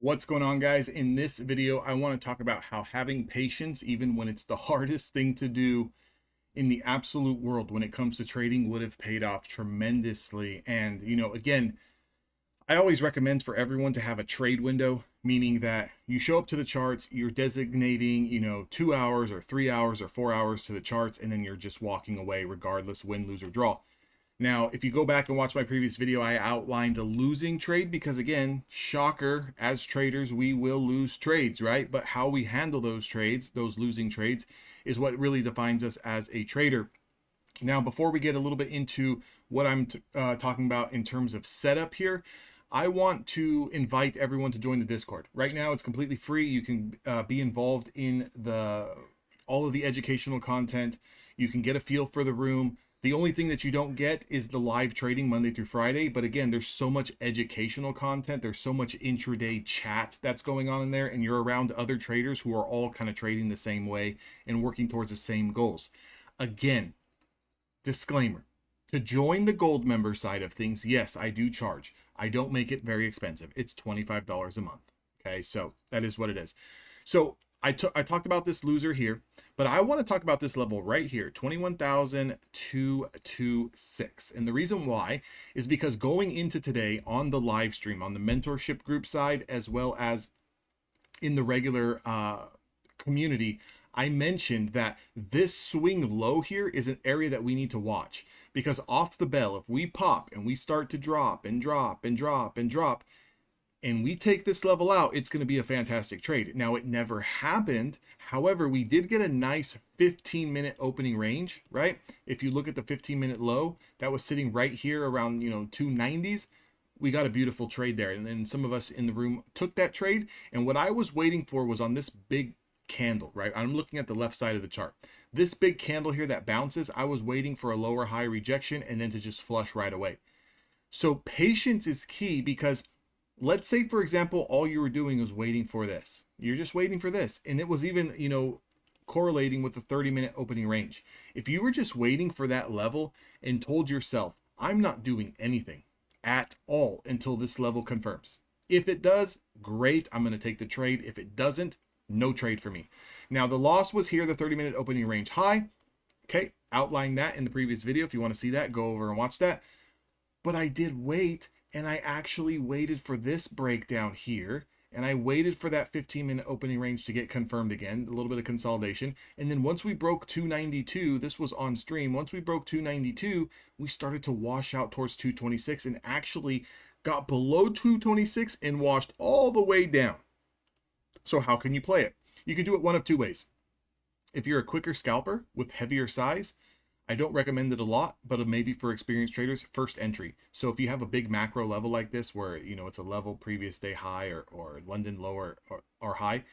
What's going on, guys? In this video, I want to talk about how having patience, even when it's the hardest thing to do in the absolute world when it comes to trading, would have paid off tremendously. And, again, I always recommend for everyone to have a trade window, meaning that you show up to the charts, you're designating, 2 hours or 3 hours or 4 hours to the charts, and then you're just walking away regardless, win, lose, or draw. Now, if you go back and watch my previous video, I outlined a losing trade because, again, shocker, as traders, we will lose trades, right? But how we handle those trades, those losing trades, is what really defines us as a trader. Now, before we get a little bit into what I'm talking about in terms of setup here, I want to invite everyone to join the Discord. Right now, it's completely free. You can be involved in all of the educational content. You can get a feel for the room. The only thing that you don't get is the live trading Monday through Friday. But again, there's so much educational content. There's so much intraday chat that's going on in there. And you're around other traders who are all kind of trading the same way and working towards the same goals. Again, disclaimer. To join the gold member side of things, yes, I do charge. I don't make it very expensive. It's $25 a month. Okay, so that is what it is. So I talked about this loser here, but I want to talk about this level right here, 21,226. And the reason why is because going into today on the live stream, on the mentorship group side, as well as in the regular community, I mentioned that this swing low here is an area that we need to watch, because off the bell, if we pop and we start to drop and drop and drop and drop, and we take this level out, it's going to be a fantastic trade. Now, it never happened. However, we did get a nice 15-minute opening range, right? If you look at the 15-minute low, that was sitting right here around, 290s. We got a beautiful trade there. And then some of us in the room took that trade. And what I was waiting for was on this big candle, right? I'm looking at the left side of the chart. This big candle here that bounces, I was waiting for a lower high rejection and then to just flush right away. So patience is key, because let's say, for example, all you were doing was waiting for this. You're just waiting for this. And it was even, correlating with the 30-minute opening range. If you were just waiting for that level and told yourself, I'm not doing anything at all until this level confirms. If it does, great, I'm going to take the trade. If it doesn't, no trade for me. Now, the loss was here, the 30-minute opening range high. Okay, outlined that in the previous video. If you want to see that, go over and watch that. But I did wait, and I actually waited for this breakdown here, and I waited for that 15-minute opening range to get confirmed again, a little bit of consolidation. And then once we broke 292, this was on stream, once we broke 292, we started to wash out towards 226 and actually got below 226 and washed all the way down. So how can you play it? You can do it one of two ways. If you're a quicker scalper with heavier size, I don't recommend it a lot, but maybe for experienced traders, first entry. So if you have a big macro level like this, where it's a level previous day high or London lower or high,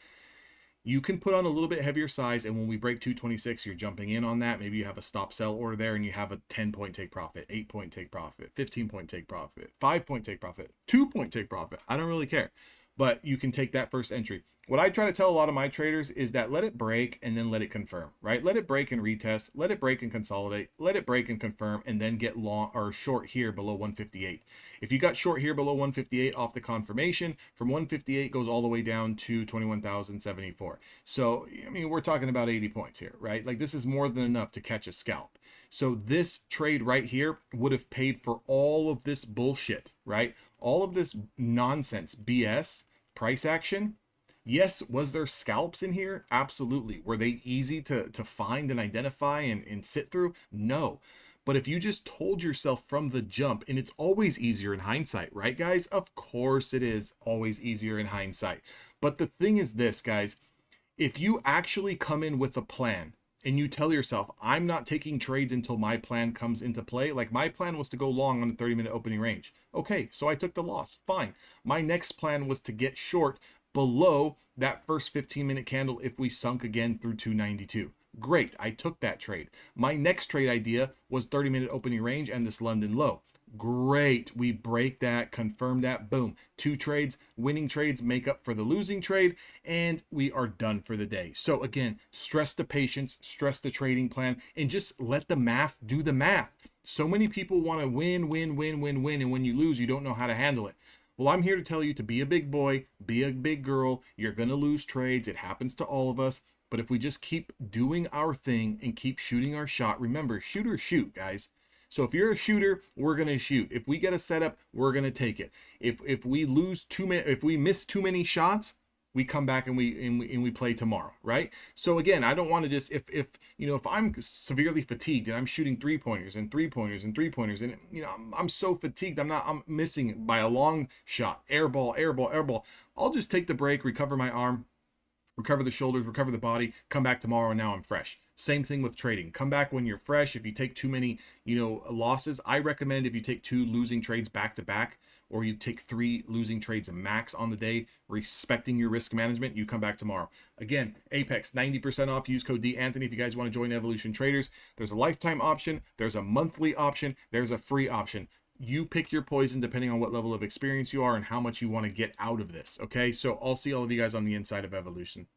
you can put on a little bit heavier size, and when we break 226, you're jumping in on that. Maybe you have a stop sell order there, and you have a 10-point take profit, 8-point take profit, 15-point take profit, 5-point take profit, 2-point take profit. I don't really care. But you can take that first entry. What I try to tell a lot of my traders is that let it break and then let it confirm, right? Let it break and retest, let it break and consolidate, let it break and confirm, and then get long or short here below 158. If you got short here below 158 off the confirmation, from 158 goes all the way down to 21,074. So, we're talking about 80 points here, right? Like, this is more than enough to catch a scalp. So this trade right here would have paid for all of this bullshit, right? All of this nonsense, BS, price action. Yes, was there scalps in here? Absolutely. Were they easy to find and identify and sit through? No. But if you just told yourself from the jump, and it's always easier in hindsight, right, guys? Of course it is always easier in hindsight. But the thing is this, guys, if you actually come in with a plan, and you tell yourself, I'm not taking trades until my plan comes into play. Like, my plan was to go long on the 30-minute opening range. Okay, so I took the loss. Fine. My next plan was to get short below that first 15-minute candle if we sunk again through 292. Great, I took that trade. My next trade idea was 30-minute opening range and this London low. Great, we break that, confirm that, boom. 2 trades, winning trades make up for the losing trade, and we are done for the day. So again, stress the patience, stress the trading plan, and just let the math do the math. So many people want to win, and when you lose, you don't know how to handle it. Well, I'm here to tell you to be a big boy, be a big girl. You're going to lose trades. It happens to all of us. But if we just keep doing our thing and keep shooting our shot, remember, shoot or shoot, guys. So if you're a shooter, we're going to shoot. If we get a setup, we're going to take it. If we lose too many, if we miss too many shots, we come back and we play tomorrow, right? So again, I don't want to just, if you know, if I'm severely fatigued and I'm shooting 3-pointers and 3-pointers and 3-pointers, and you know, I'm so fatigued, I'm missing by a long shot, air ball, air ball, air ball. I'll just take the break, recover my arm, recover the shoulders, recover the body, come back tomorrow, and now I'm fresh. Same thing with trading. Come back when you're fresh. If you take too many, you know, losses, I recommend if you take 2 losing trades back to back, or you take 3 losing trades max on the day, respecting your risk management, you come back tomorrow. Again, Apex, 90% off. Use code DAnthony if you guys want to join Evolution Traders. There's a lifetime option. There's a monthly option. There's a free option. You pick your poison depending on what level of experience you are and how much you want to get out of this. Okay, so I'll see all of you guys on the inside of Evolution.